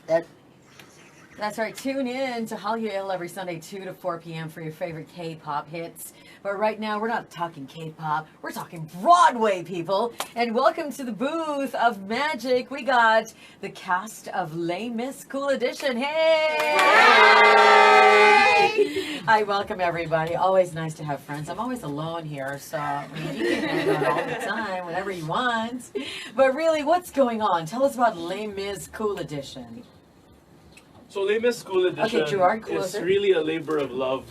That, that's right. Tune in to Hallyu every Sunday, 2 to 4 p.m. for your favorite K-pop hits. But right now, we're not talking K-pop. We're talking Broadway, people. And welcome to the booth of Magic. We got the cast of Les Mis Cool Edition. Hey! Hey! I welcome everybody. Always nice to have friends. I'm always alone here, so I mean, you can hang out all the time, whenever you want. But really, what's going on? Tell us about Les Mis Cool Edition. So Les Mis Cool Edition is really a labor of love.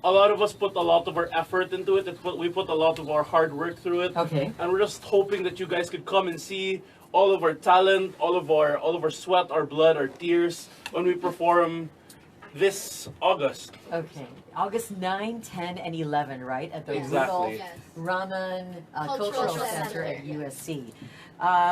A lot of us put a lot of our effort into it. We put a lot of our hard work through it. Okay. And we're just hoping that you guys could come and see all of our talent, all of our sweat, our blood, our tears when we perform this August. Okay. August 9, 10, and 11, right? At the Exactly. Raman Cultural Center at USC.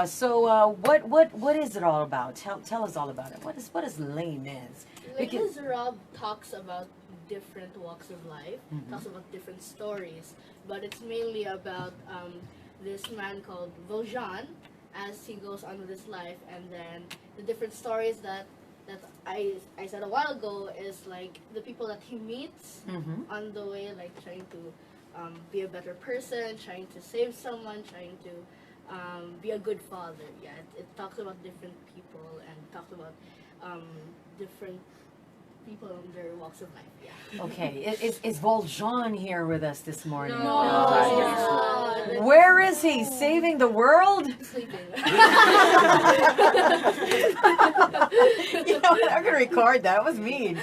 So what is it all about? Tell us all about it. What is Les Mis? Because Rob talks about different walks of life, talks about different stories, but it's mainly about this man called Valjean as he goes on with his life, and then the different stories that I said a while ago is like the people that he meets on the way, like trying to be a better person, trying to save someone, trying to be a good father. Yeah, it talks about different people and talks about different people on their walks of life. Yeah. Okay, is Valjean here with us this morning? No. Where is he? Saving the world? Sleeping. You know what? I'm gonna record that. It was mean.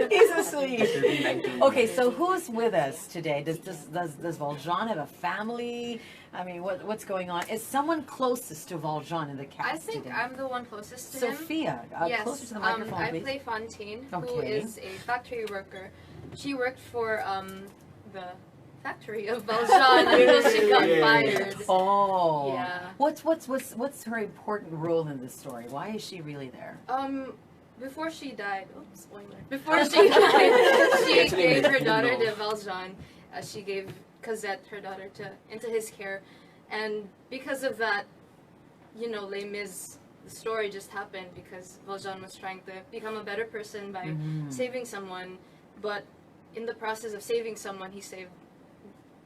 He's asleep. Okay, so who's with us today? Does Valjean have a family? I mean, what's going on? Is someone closest to Valjean in the cast I think today? I'm the one closest to him. Sophia, yes, closer to the microphone, I please. play Fontaine, who Okay. is a factory worker. She worked for the factory of Valjean until she got fired. Oh. Yeah. What's her important role in this story? Why is she really there? Before she died, oops, spoiler. Before she died, she gave her daughter to Valjean. She gave Cosette, her daughter, into his care, and because of that, you know, Les Mis, the story just happened because Valjean was trying to become a better person by saving someone, but in the process of saving someone, he saved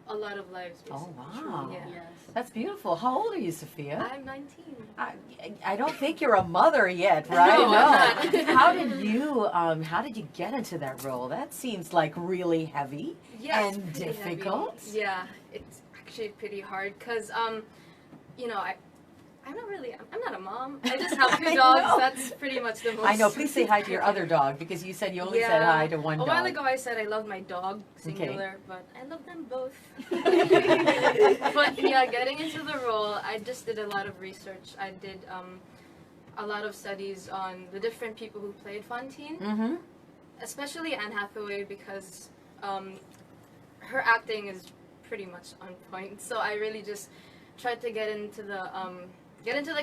a lot of lives. Basically. Oh wow, Yeah. Yes. that's beautiful. How old are you, Sophia? I'm 19. I don't think you're a mother yet, right? No, I'm not. How did you get into that role? That seems like really heavy Yeah, it's and pretty difficult. heavy. Yeah, it's actually pretty hard because, you know, I'm not a mom. I just have two I dogs. know. That's pretty much the most. I know. Please say hi to your other dog because you said you only said hi to one A dog. while ago I said I love my dog, singular, but I love them both. But yeah, getting into the role, I just did a lot of research. I did a lot of studies on the different people who played Fontaine, especially Anne Hathaway because her acting is pretty much on point. So I really just tried to get into the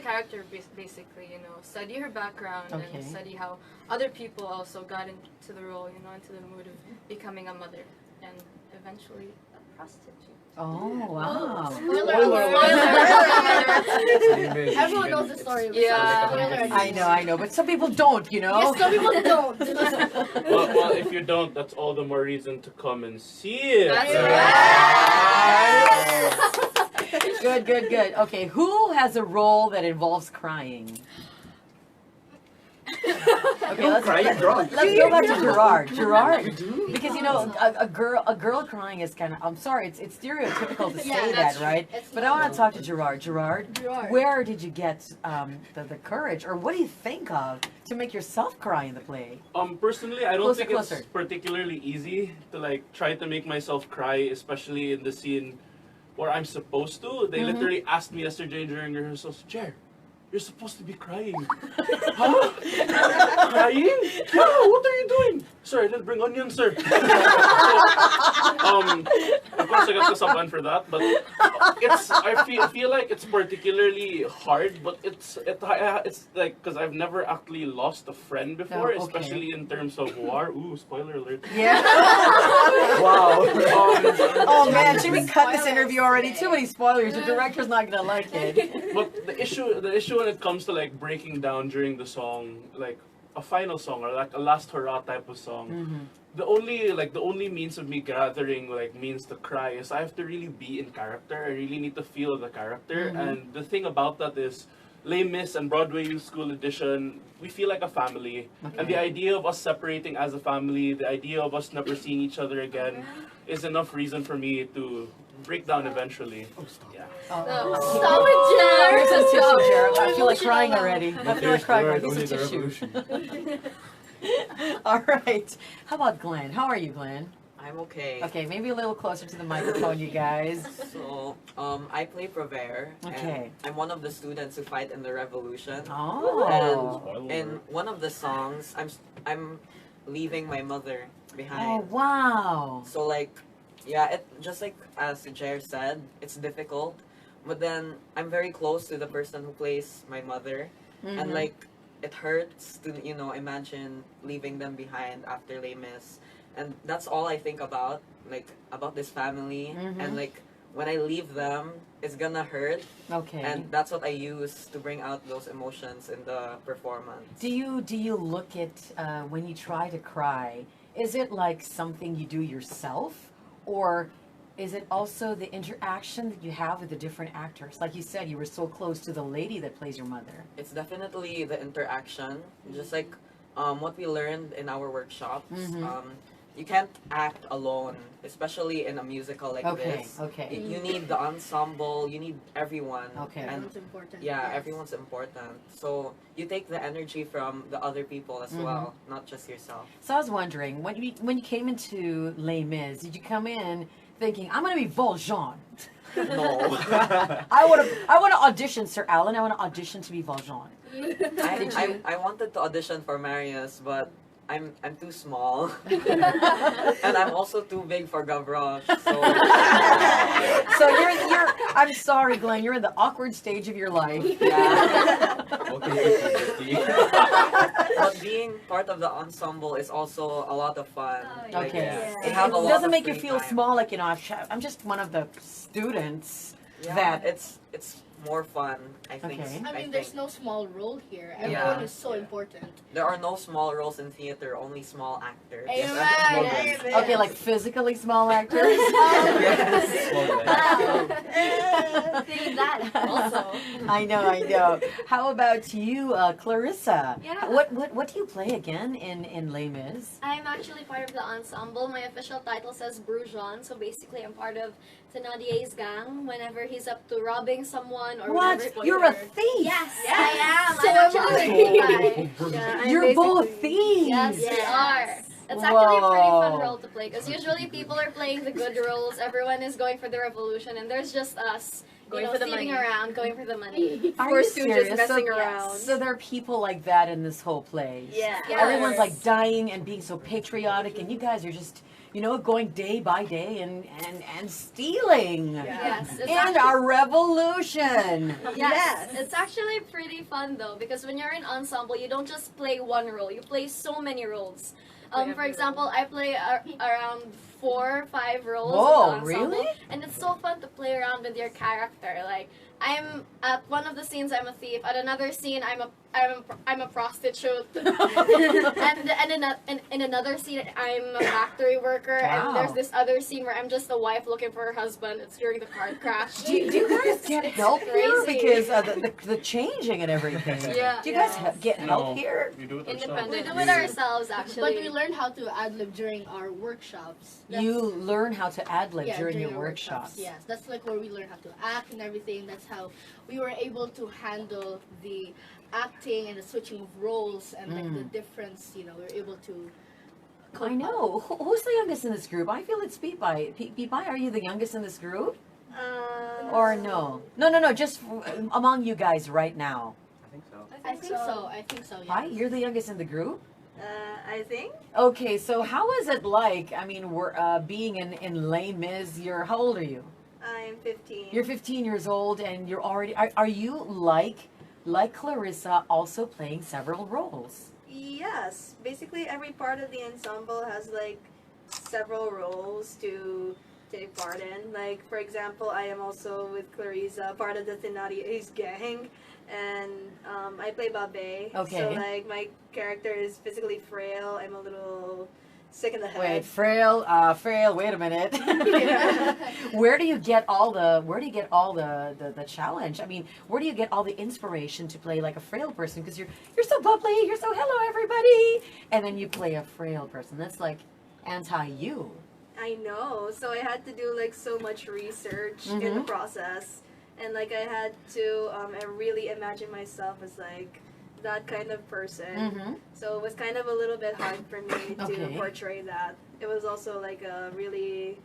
character basically, you know, study her background and study how other people also got into the role, you know, into the mood of becoming a mother and eventually a prostitute. Oh wow! Spoiler! Everyone knows the story. Yeah. I know, but some people don't, you know. Yes, some people don't. Well, if you don't, that's all the more reason to come and see it. That's Good. Okay, who has a role that involves crying? Okay, let's go back to Gerard. Gerard, because you know, a girl crying is kind of. I'm sorry, it's stereotypical to say that, right? But I want to talk to Gerard. Gerard, where did you get the courage, or what do you think of to make yourself cry in the play? Personally, I don't think Closer. it's particularly easy to like try to make myself cry, especially in the scene where I'm supposed to. They literally asked me yesterday during rehearsals, Jer, you're supposed to be crying. Huh? Crying? Yeah, what are you doing? Sir, I didn't bring onions, sir. Of course I got kasaban for that, but I feel like it's particularly hard, but it's like, because I've never actually lost a friend before, especially in terms of war. Ooh, spoiler alert. Yeah. Wow. Oh man, should we cut this interview already? Too many spoilers. The director's not gonna like it. But the issue when it comes to like breaking down during the song, like a final song or like a last hurrah type of song. The only means of me gathering like means to cry is I have to really be in character. I really need to feel the character. And the thing about that is Les Mis and Broadway Youth School Edition, we feel like a family. And the idea of us separating as a family, the idea of us never seeing each other again is enough reason for me to break down eventually. Yeah. Stop it, Jer! Here's a tissue, Jared. I feel like Emotional crying now. already. I feel like crying already. Here's a tissue. All right. How about Glenn? How are you, Glenn? I'm okay. Okay, maybe a little closer to the microphone, you guys. So, I play Prever. Okay. And I'm one of the students who fight in the revolution. Oh. And in one of the songs, I'm leaving my mother Oh, behind. wow. So like, yeah, it just like as Jer said, it's difficult. But then I'm very close to the person who plays my mother, and like it hurts to imagine leaving them behind after Les Mis, and that's all I think about, like about this family, and like when I leave them, it's gonna hurt, Okay. and that's what I use to bring out those emotions in the performance. Do you look at when you try to cry? Is it like something you do yourself, or is it also the interaction that you have with the different actors? Like you said, you were so close to the lady that plays your mother. It's definitely the interaction, just like what we learned in our workshops. You can't act alone, especially in a musical like Okay, this. okay. You need the ensemble, you need everyone. Okay. And Everyone's important. yeah, yes. everyone's important. So you take the energy from the other people as well, not just yourself. So I was wondering, when you came into Les Mis, did you come in thinking, I'm going to be Valjean? No. I want to audition, Sir Alan. I want to audition to be Valjean. I wanted to audition for Marius, but I'm too small. And I'm also too big for Gavroche. So So you're I'm sorry, Glenn, you're in the awkward stage of your life. yeah. Welcome to puberty. But being part of the ensemble is also a lot of fun. Oh, Like, Okay. we have a It lot doesn't of make you free feel time. small, like, I'm just one of the students Yeah, that. it's more fun, I think. Okay. I mean, there's no small role here. Yeah. Everyone is so important. There are no small roles in theater, only small actors. Amen. Okay, like physically small actors. Say that also. I know. How about you, Clarissa? Yeah. What do you play again in Les Mis? I'm actually part of the ensemble. My official title says Brujon, so basically I'm part of Thénardier's gang whenever he's up to robbing someone or What? whenever- You're a thief. Yes, I am. So I'm actually am a thief. Yeah, I'm You're both basically- thieves. Yes, we are. It's actually a pretty Whoa. fun role to play because usually people are playing the good roles. Everyone is going for the revolution, and there's just us, Going for the thieving money. around, going for the money. Are Four you stooges serious? messing so, around. So there are people like that in this whole play. Yeah. Everyone's like dying and being so patriotic, and you guys are just, going day by day and stealing. Yes, it's And actually- our revolution. Yes, it's actually pretty fun though because when you're in ensemble, you don't just play one role; you play so many roles. For example, I play around 4 or 5 roles Whoa, in the ensemble, really? and it's so fun to play around with your character. Like I'm at one of the scenes, I'm a thief. At another scene, I'm a prostitute, and in another scene, I'm a factory worker. Wow. And there's this other scene where I'm just a wife looking for her husband. It's during the car crash. Do you guys get help here? crazy. Because the changing and everything. Yeah. Do you guys Yes. get help No, here? we do it Independent. We ourselves. do it ourselves, actually. But we learned how to ad-lib during our workshops. You learn how to ad-lib Yeah, during your our workshops. Yes, that's like where we learn how to act and everything. That's how we were able to handle the acting and the switching of roles and like the difference. We were able to. I know. Who's the youngest in this group? I feel it's Pipai. Pipai, are you the youngest in this group? Or no? No. Just among you guys right now. I think so. I think so. Yeah. Hi, you're the youngest in the group? I think. Okay, so how is it like? I mean, we're being in Les Mis. How old are you? I'm 15. You're 15 years old, and you're already. Are you like Clarissa, also playing several roles? Yes. Basically, every part of the ensemble has like several roles to take part in. Like, for example, I am also with Clarissa, part of the Thénardier's gang. and I play Babe. Okay. So like my character is physically frail. I'm a little sick in the head. Wait, frail, wait a minute. Where do you get all the challenge? I mean, where do you get all the inspiration to play like a frail person? Because you're so bubbly, you're so hello everybody, and then you play a frail person. That's like anti-you. I know. So I had to do like so much research in the process, and like I had to I really imagine myself as like that kind of person. So it was kind of a little bit hard for me to portray that. It was also like a really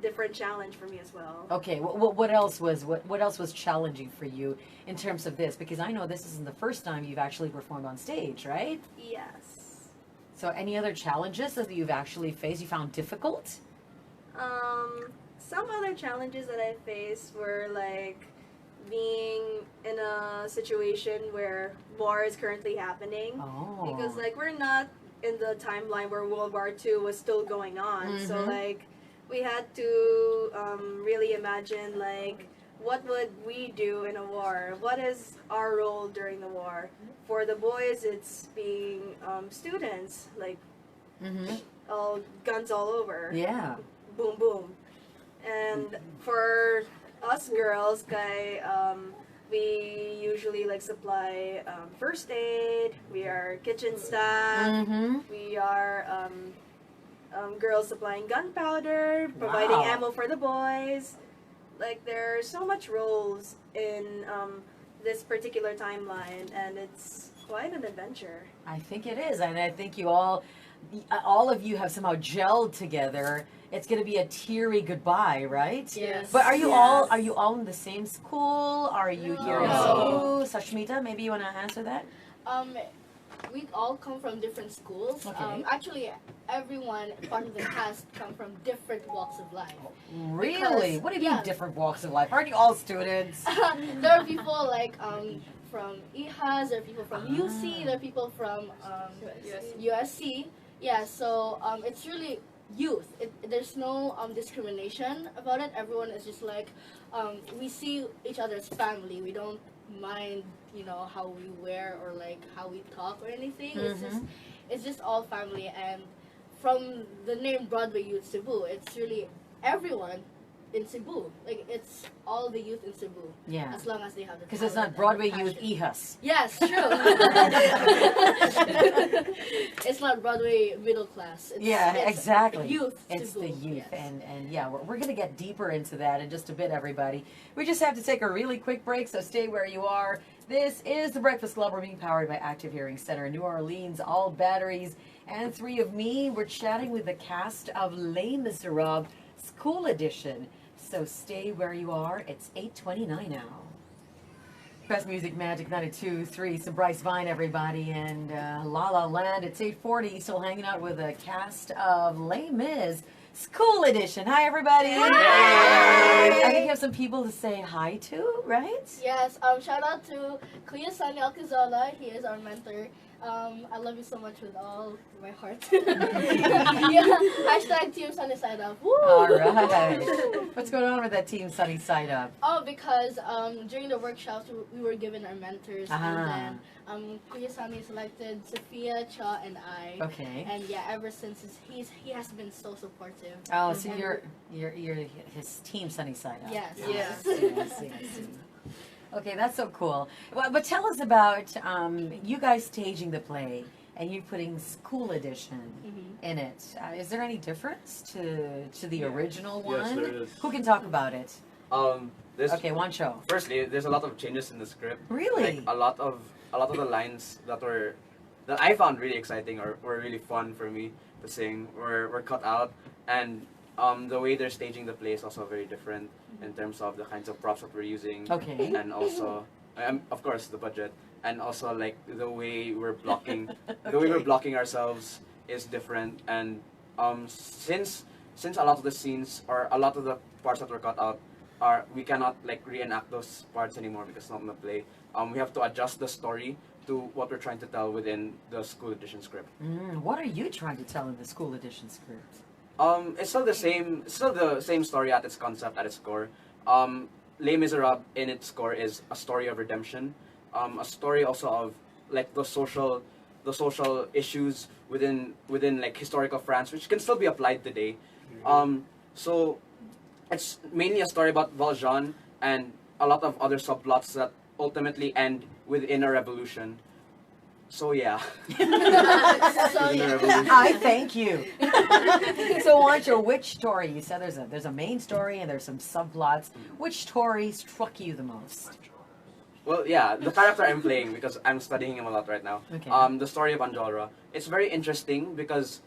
different challenge for me as well. Okay, what else was challenging for you in terms of this? Because I know this isn't the first time you've actually performed on stage, right? Yes. So any other challenges that you've actually faced you found difficult? Some other challenges that I faced were like being in a situation where war is currently happening. Oh. Because like we're not in the timeline where World War II was still going on. So like we had to really imagine like what would we do in a war? What is our role during the war? For the boys, it's being students, like all guns all over. Yeah. Boom boom. And for us girls, we usually like supply first aid. We are kitchen staff. We are girls supplying gunpowder, providing ammo for the boys. Like there are so much roles in this particular timeline, and it's quite an adventure. I think it is, and I think you all of you have somehow gelled together. It's going to be a teary goodbye, right? Yes. But are you all in the same school? Are you here in No. Cebu? Sashmita, maybe you want to answer that? We all come from different schools. Okay. Actually, everyone part of the cast come from different walks of life. Really? Because- What do you mean yeah. different walks of life? Aren't you all students? There are people like from IHAS, there are people from UC, there are people from USC. Yeah, so it's really youth. There's no discrimination about it. Everyone is just like we see each other as family. We don't mind, how we wear or like how we talk or anything. It's just all family. And from the name Broadway Youth Cebu, it's really everyone in Cebu. Like it's all the youth in Cebu. Yeah. As long as they have the Because it's talent not Broadway and Youth passion. EHUS. Yes, true. It's not Broadway middle class. It's Exactly. Youth. It's Cebu, the youth, yes. and yeah, we're going to get deeper into that in just a bit, everybody. We just have to take a really quick break, so stay where you are. This is the Breakfast Club. We're being powered by Active Hearing Center, New Orleans, all batteries, and three of me. We're chatting with the cast of Les Miserables School Edition. So stay where you are. It's 8:29 now. Best Music Magic 92.3. So Bryce Vine, everybody, and La La Land. It's 8:40. Still hanging out with the cast of Les Mis School Edition. Hi, everybody. Hi. I think you have some people to say hi to, right? Yes. Shout out to Kuya Sonny Alquizola. He is our mentor. I love you so much with all my heart. Yeah. Hashtag Team Sonny Side-Up. Woo! All right. What's going on with that Team Sonny Side-Up? Oh, because during the workshops we were given our mentors, and then Kuya Sonny selected Sophia, Cha, and I. Okay. And yeah, ever since he has been so supportive. Oh, so you're his Team Sonny Side-Up. Yes. Yes. I see. Okay, that's so cool. Well, but tell us about you guys staging the play and you putting School Edition in it. Is there any difference to the original one? Yes, there is. Who can talk about it? Okay, one show. Firstly, there's a lot of changes in the script. Really? Like a lot of the lines that I found really exciting or were really fun for me to sing were cut out, and the way they're staging the play is also very different in terms of the kinds of props that we're using. Okay. And also, of course, the budget, and also like the way we're blocking, the way we're blocking ourselves is different. And since a lot of the scenes or a lot of the parts that were cut out we cannot like reenact those parts anymore because it's not in the play. We have to adjust the story to what we're trying to tell within the School Edition script. What are you trying to tell in the School Edition script? It's still the same story at its concept, at its core. Les Miserables in its core is a story of redemption, a story also of like the social issues within like historical France, which can still be applied today. So it's mainly a story about Valjean and a lot of other subplots that ultimately end within a revolution. So yeah. I thank you. So, Juancho, which story? You said there's a main story and there's some subplots. Which story struck you the most? Well, yeah, the character I'm playing, because I'm studying him a lot right now. Okay. The story of Enjolras. It's very interesting because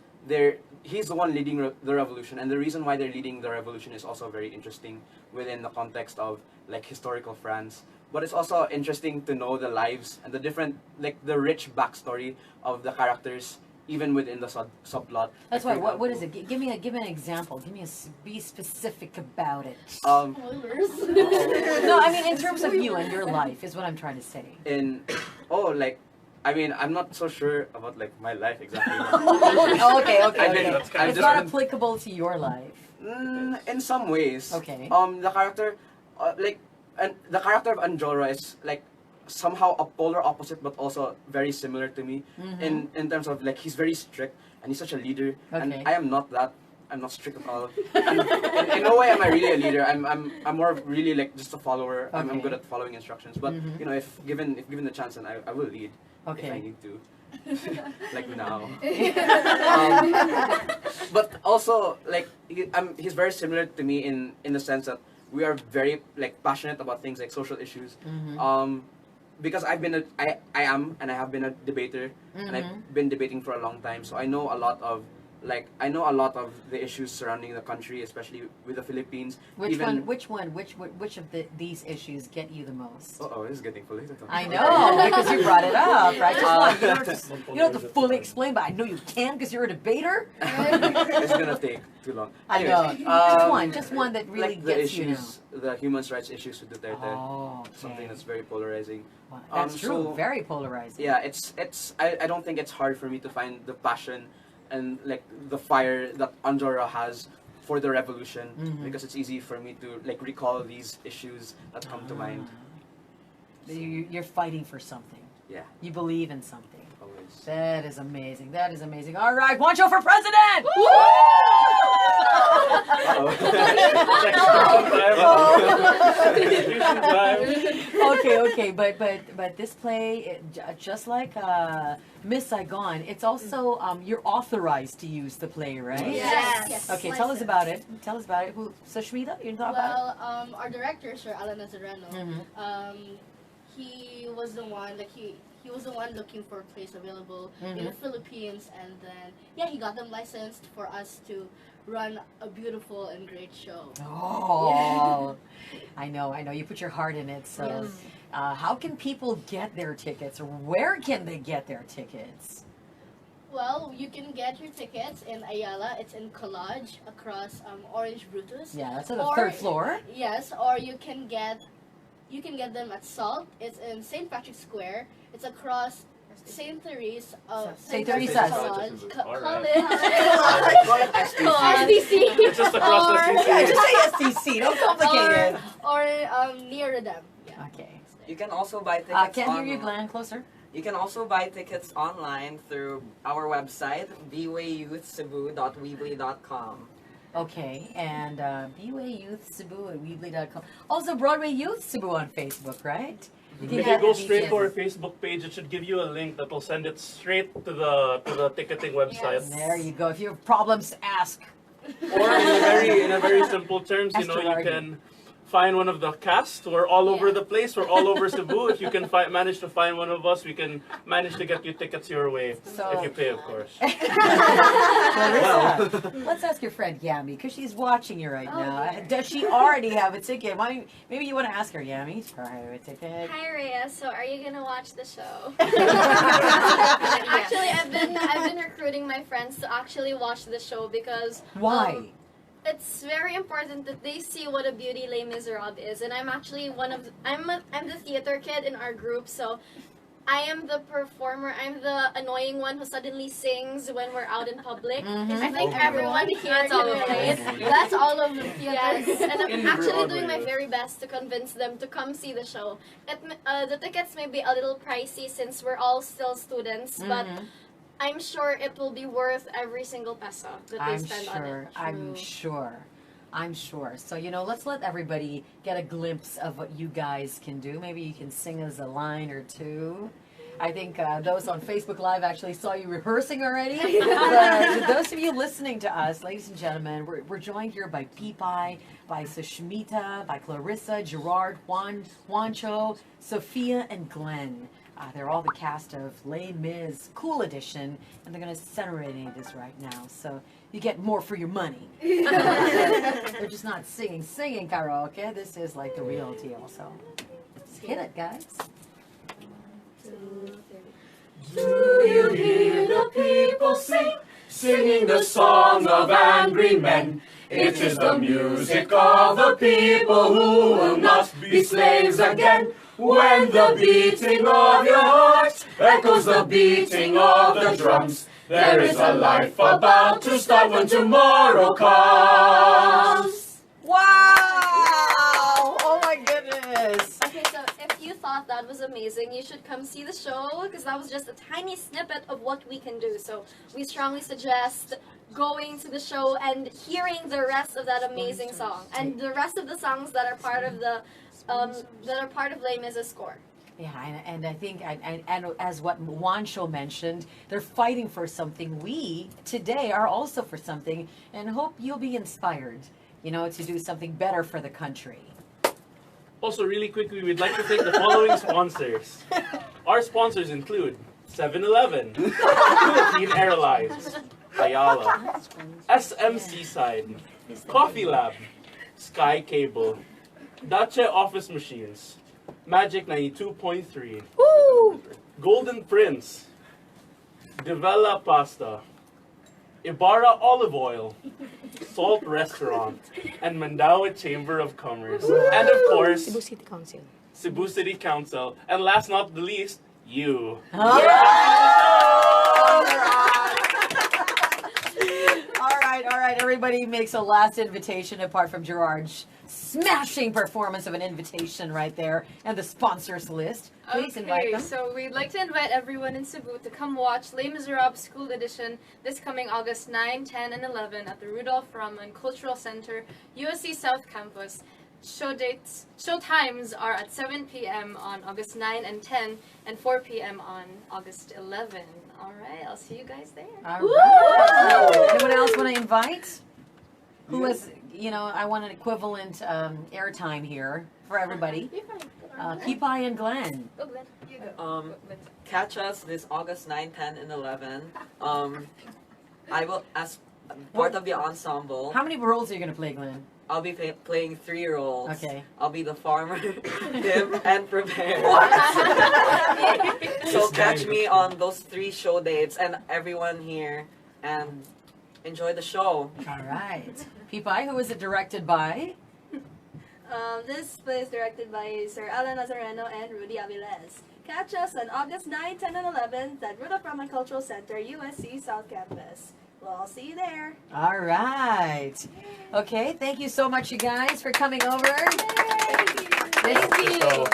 he's the one leading the revolution, and the reason why they're leading the revolution is also very interesting within the context of like historical France. But it's also interesting to know the lives and the different, like the rich backstory of the characters, even within the subplot. That's like, why. What is it? Give me an example. Be specific about it. Spoilers. No, I mean in terms of you and your life is what I'm trying to say. I'm not so sure about like my life exactly. Okay. That's kind It's of not different. applicable to your life. In some ways. Okay. The character, and the character of Enjolras is like somehow a polar opposite, but also very similar to me in terms of like he's very strict and he's such a leader, and Okay. I am not that. I'm not strict at all. And in no way am I really a leader. I'm more of really like just a follower. I'm Okay. good at following instructions. But you know, if given the chance, then I will lead if I Okay. need to. Like now. But also like he's very similar to me in the sense that we are very like passionate about things like social issues. Because I am and I have been a debater, and I've been debating for a long time, so I know a lot of the issues surrounding the country, especially with the Philippines. Which of these issues get you the most? Oh, it's getting political. I know, because you brought it up, right? You don't have to fully explain, but I know you can because you're a debater. It's gonna take too long. I Anyways, know. Just one that really like the gets issues, the human rights issues with Duterte. Oh, okay. Something that's very polarizing. Wow, that's true. so- Very polarizing. Yeah, I don't think it's hard for me to find the passion and like the fire that Enjolras has for the revolution, because it's easy for me to like recall these issues that come to mind. You're fighting for something. Yeah, You believe in something. always. That is amazing. That is amazing. All right, Juancho for president! Okay, but this play, just like Miss Saigon, it's also you're authorized to use the play, right? Yes. Okay, tell us about it. Tell us about it. So Shmita, you talk about Well, our director, Sir Alan Nazareno, Mhm. he was the one, like he was the one looking for plays available in the Philippines, and then he got them licensed for us to run a beautiful and great show. it. Oh, I know. You put your heart in it. So, Yes. how can people get their tickets, or where can they get their tickets? Well, you can get your tickets in Ayala. It's in Collage across Orange Brutus. Yeah, that's on the Or- third floor. Yes, or you can get them at Salt. It's in St. Patrick's Square. It's across St. Therese St. Patrick's Teresa's. College. Alright. SDC. It's just across the Or- CC. Yeah, just say STC. Don't complicate it. or near Redem. Yeah. Okay. You can also buy tickets Can't hear you, online. Glenn. Closer. You can also buy tickets online through our website, bwayyouthcebu.weebly.com. Okay, and BWay Youth Cebu at Weebly.com. Also, Broadway Youth Cebu on Facebook, right? If you go straight to our Facebook page, it should give you a link that will send it straight to the ticketing website. Yes. There you go. If you have problems, ask. Or in a very simple terms, you Astrology. can find one of the cast. We're all over the place. We're all over Cebu. If you can manage to find one of us, we can manage to get you tickets your way. So- If you pay, of course. Clarissa, let's ask your friend Yami, because she's watching you right now. Does she already have a ticket? Maybe you want to ask her, Yami, for her a ticket. Hi Rhea, so are you gonna watch the show? Actually, I've been recruiting my friends to actually watch the show because Why? it's very important that they see what a beauty Les Miserables is, and I'm actually I'm the theater kid in our group, so I am the performer. I'm the annoying one who suddenly sings when we're out in public. I think everyone here That's all of can relate. us. That's all of the yes. And I'm In actually Broadway. doing my very best to convince them to come see the show. The tickets may be a little pricey since we're all still students, but I'm sure it will be worth every single peso that they spend on it. I'm sure. So, let's let everybody get a glimpse of what you guys can do. Maybe you can sing us a line or two. I think those on Facebook Live actually saw you rehearsing already. But those of you listening to us, ladies and gentlemen, we're joined here by Pipay, by Sushmita, by Clarissa, Gerard, Juancho, Sophia, and Glenn. They're all the cast of Les Mis Cool Edition, and they're going to serenade us right now. So you get more for your money. They're just not singing karaoke. This is like the real deal. So let's hit it, guys. Do you hear the people sing, singing the song of angry men? It is the music of the people who will not be slaves again. When the beating of your heart echoes the beating of the drums, there is a life about to start when tomorrow comes. Wow! Oh my goodness! Okay, so if you thought that was amazing, you should come see the show because that was just a tiny snippet of what we can do. So we strongly suggest going to the show and hearing the rest of that amazing song and the rest of the songs that are part of the Les Mis' score. Yeah, and I think, and as what Juancho mentioned, they're fighting for something. We, today, are also for something, and hope you'll be inspired, to do something better for the country. Also, really quickly, we'd like to thank the following sponsors. Our sponsors include 7-Eleven, Philippine Airlines, Ayala, SM Seaside, Coffee Lab, Sky Cable, Dache Office Machines, Magic 92.3, Golden Prince, Devella Pasta, Ibarra Olive Oil, Salt Restaurant, and Mandaue Chamber of Commerce. And of course, Cebu City Council. And last not the least, you. All right, everybody makes a last invitation apart from Gerard's smashing performance of an invitation right there and the sponsors list. Please invite them. So we'd like to invite everyone in Cebu to come watch Les Miserables School Edition this coming August 9, 10, and 11 at the Rudolph Rahman Cultural Center, USC South Campus. Show times are at 7 p.m. on August 9 and 10 and 4 p.m. on August 11. All right, I'll see you guys there. All right. Anyone else want to invite? Who is, I want an equivalent airtime here for everybody. Pipay and Glenn. Go, Glenn. You go. Go, Glenn. Catch us this August 9, 10, and 11. I will, as part of the ensemble, How many roles are you going to play, Glenn? I'll be playing 3 roles. Okay. I'll be the farmer, him, and prepare. So catch me on those 3 show dates and everyone here, and enjoy the show. All right. Pipay, who is it directed by? This play is directed by Sir Alan Nazareno and Rudy Aviles. Catch us on August 9, 10, and 11 at Rudolph Rahman Cultural Center, USC South Campus. Well, I'll see you there. All right. Okay, thank you so much, you guys, for coming over. Thank you.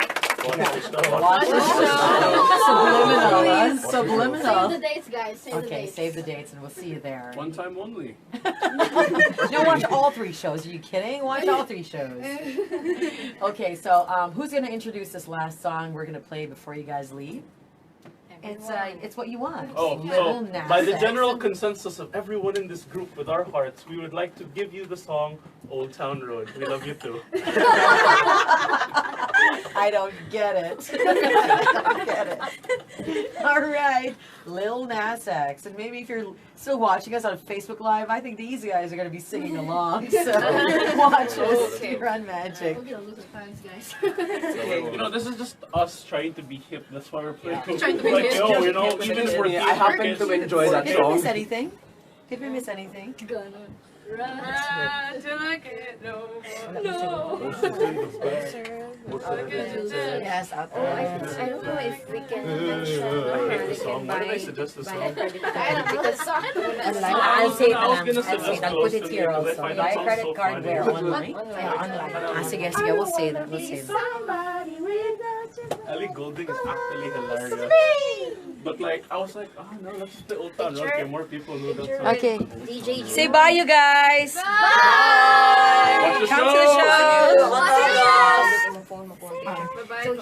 Watch the show. Subliminal. Save the dates, guys. Save the Okay, dates. save the dates and we'll see you there. One time only. Watch all 3 shows. Are you kidding? Watch all 3 shows. Okay, so who's going to introduce this last song we're going to play before you guys leave? It's what you want. Oh, Little so Nas by the X. general consensus of everyone in this group with our hearts, we would like to give you the song Old Town Road. We love you too. I don't get it. I don't get it. All right, Lil Nas X, and maybe if you're still watching us on Facebook Live, I think these guys are going to be singing along. So watch us run magic. We'll be the loser fans, guys. This is just us trying to be hip. That's why we're playing. Trying to be Like, hip. even if we're I happen to enjoy that Did we miss song. anything? Did we miss anything? Run till I can't no more. No. Yes, out Oh, I don't know if we can mention I hate the they song. can Why did I buy suggest the buy song? a credit card because I'll say it I was lang. gonna I'll say suggest it. I'll put it close here to me, 'cause I also. find Buy that a song credit so card funny. where? Online? Yeah, online. Sige, sige. We'll say that. We'll say that. Ellie Goulding is actually hilarious. But like, I was like, oh no, let's just play Old Town Road. Okay, more people know that song. Okay. DJ June. Say bye, you guys. Watch the Come to the show. show. Bye, guys. Bye-bye.